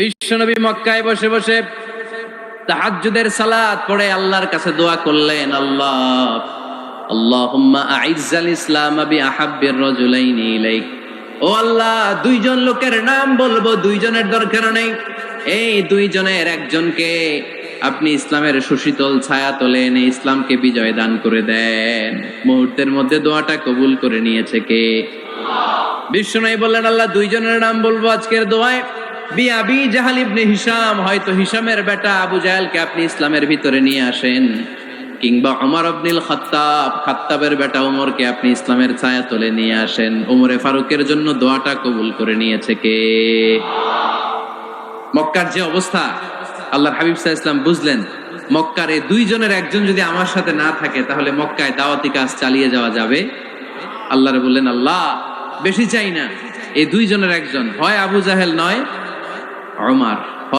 বিশ্বনবী মক্কায় বসে বসে তাহাজ্জুদের সালাত পড়ে আল্লাহর কাছে দোয়া করলেন, আল্লাহুম্মা আইজ্জাল ইসলাম বিআহাব্বির রাজুলাইনি ইলাইক। ও আল্লাহ, দুইজন লোকের নাম বলবো, দুইজনের দরকার নেই, এই দুইজনের একজনকে আপনি ইসলামের সুশীতল ছায়া তলে এনে ইসলামকে বিজয় দান করে দেন। মুহূর্তের মধ্যে দোয়াটা কবুল করে নিয়েছে কে? বিশ্বনবী বললেন, আল্লাহ, দুইজনের নাম বলবো আজকের দোয়ায়। আবি জাহাল ইবনে হিশাম, হয়তো হিশামের বেটা আবু জাহেলকে আপনি ইসলামের ভিতরে নিয়ে আসেন, কিংবা ওমর ইবনুল খাত্তাব, খাত্তাবের বেটা ওমরকে আপনি ইসলামের ছায়া তলে নিয়ে আসেন। ওমরে ফারুকের জন্য দোয়াটা কবুল করে নিয়েছে কে? মক্কার যে অবস্থা, আল্লাহর হাবিব সাল্লাল্লাহু আলাইহি ওয়াসাল্লাম বুঝলেন মক্কার এই দুইজনের একজন যদি আমার সাথে না থাকে তাহলে মক্কায় দাওয়াতি কাজ চালিয়ে যাওয়া যাবে। আল্লাহরে বললেন, আল্লাহ, বেশি চাই না, এই দুইজনের একজন, হয় আবু জাহেল নয় ওমর।